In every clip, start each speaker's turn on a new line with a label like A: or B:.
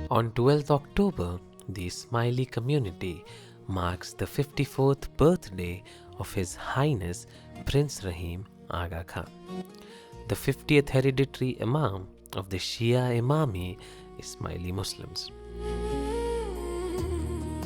A: On 12th October, the Ismaili community marks the 54th birthday of His Highness Prince Rahim Aga Khan, the 50th hereditary Imam of the Shia Imami Ismaili Muslims.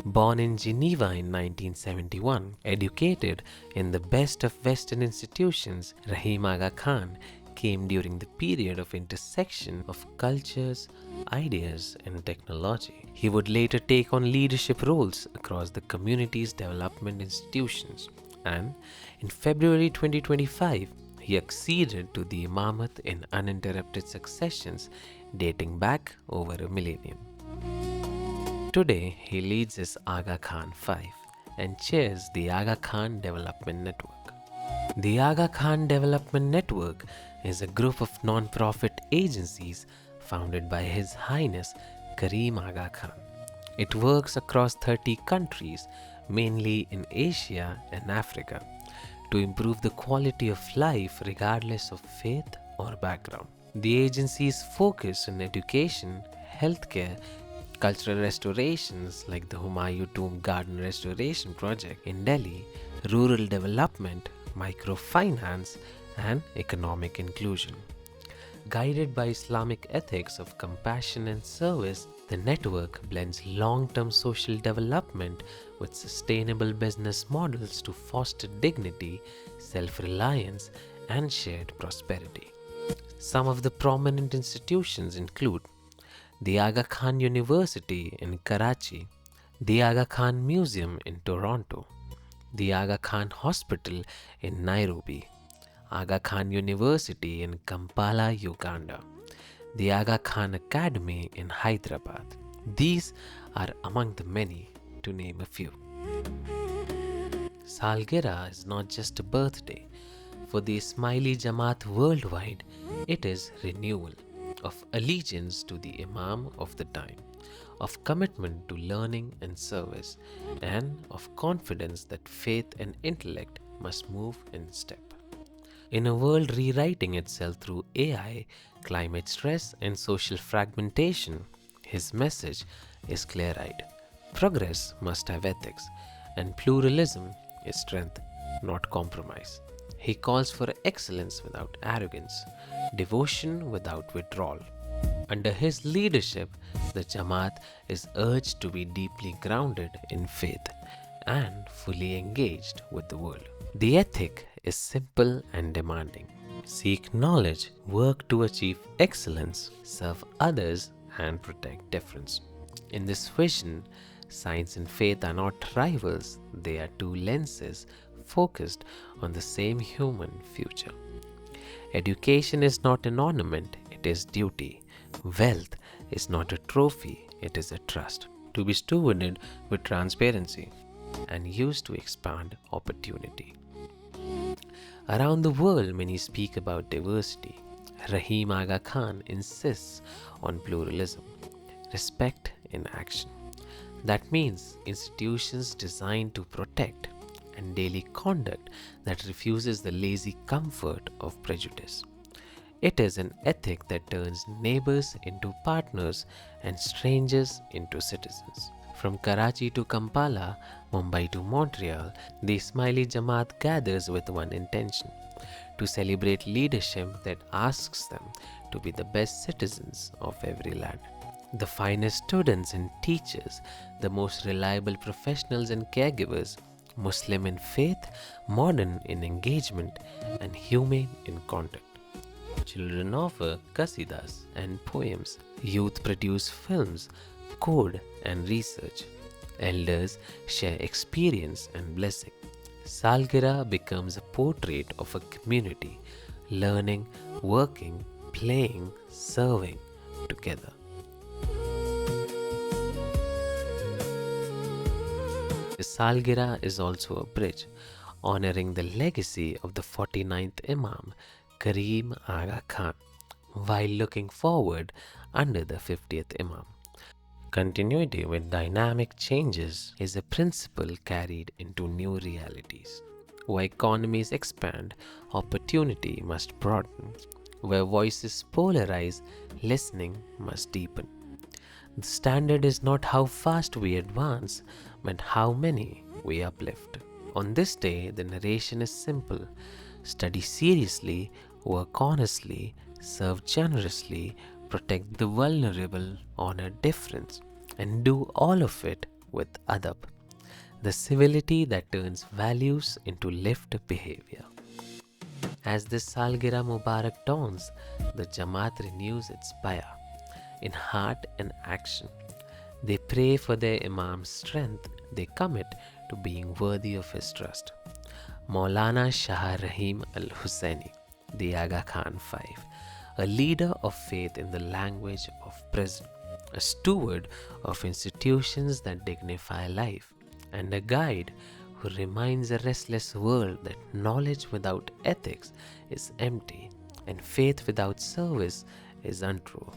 A: Born in Geneva in 1971, educated in the best of Western institutions, Rahim Aga Khan came during the period of intersection of cultures, ideas, and technology. He would later take on leadership roles across the community's development institutions, and in February 2025, he acceded to the imamate in uninterrupted successions dating back over a millennium. Today, he leads his Aga Khan V and chairs the Aga Khan Development Network. The Aga Khan Development Network is a group of non-profit agencies founded by His Highness Karim Aga Khan. It works across 30 countries, mainly in Asia and Africa, to improve the quality of life regardless of faith or background. The agencies focus on education, healthcare, cultural restorations like the Humayun Tomb Garden Restoration Project in Delhi, rural development, microfinance, and economic inclusion. Guided by Islamic ethics of compassion and service, the network blends long-term social development with sustainable business models to foster dignity, self-reliance, and shared prosperity. Some of the prominent institutions include the Aga Khan University in Karachi, the Aga Khan Museum in Toronto, the Aga Khan Hospital in Nairobi, Aga Khan University in Kampala, Uganda, the Aga Khan Academy in Hyderabad. These are among the many, to name a few. Salgirah is not just a birthday. For the Ismaili Jamaat worldwide, it is renewal of allegiance to the Imam of the time, of commitment to learning and service, and of confidence that faith and intellect must move in step. In a world rewriting itself through AI, climate stress, and social fragmentation, his message is clear-eyed. Progress must have ethics, and pluralism is strength, not compromise. He calls for excellence without arrogance, devotion without withdrawal. Under his leadership, the Jamaat is urged to be deeply grounded in faith and fully engaged with the world. The ethic is simple and demanding. Seek knowledge, work to achieve excellence, serve others, and protect difference. In this vision, science and faith are not rivals, they are two lenses focused on the same human future. Education is not an ornament, it is duty. Wealth is not a trophy, it is a trust, to be stewarded with transparency and used to expand opportunity. Around the world, many speak about diversity. Rahim Aga Khan insists on pluralism, respect in action. That means institutions designed to protect and daily conduct that refuses the lazy comfort of prejudice. It is an ethic that turns neighbors into partners and strangers into citizens. From Karachi to Kampala, Mumbai to Montreal, the Ismaili Jamaat gathers with one intention: to celebrate leadership that asks them to be the best citizens of every land. The finest students and teachers, the most reliable professionals and caregivers, Muslim in faith, modern in engagement, and humane in conduct. Children offer qasidas and poems. Youth produce films, code and research. Elders share experience and blessing. Salgirah becomes a portrait of a community, learning, working, playing, serving together. The Salgirah is also a bridge, honoring the legacy of the 49th Imam, Karim Aga Khan, while looking forward under the 50th Imam. Continuity with dynamic changes is a principle carried into new realities. Where economies expand, opportunity must broaden. Where voices polarize, listening must deepen. The standard is not how fast we advance, but how many we uplift. On this day, the narration is simple: study seriously, work honestly, serve generously, protect the vulnerable, honor difference, and do all of it with adab, the civility that turns values into lived behavior. As this Salgira Mubarak dawns, the Jamaat renews its bayah in heart and action. They pray for their Imam's strength, they commit to being worthy of his trust. Mawlana Shah Rahim al-Hussaini, the Aga Khan V, a leader of faith in the language of prison, a steward of institutions that dignify life, and a guide who reminds a restless world that knowledge without ethics is empty and faith without service is untrue.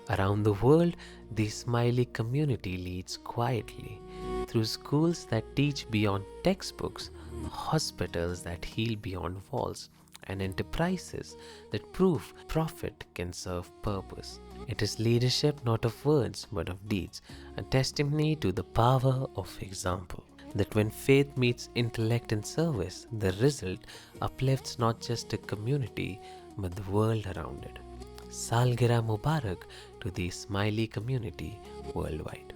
A: Around the world, the Ismaili community leads quietly through schools that teach beyond textbooks, hospitals that heal beyond walls, and enterprises that prove profit can serve purpose. It is leadership not of words but of deeds, a testimony to the power of example. That when faith meets intellect and service, the result uplifts not just a community but the world around it. Salgira Mubarak to the Ismaili community worldwide.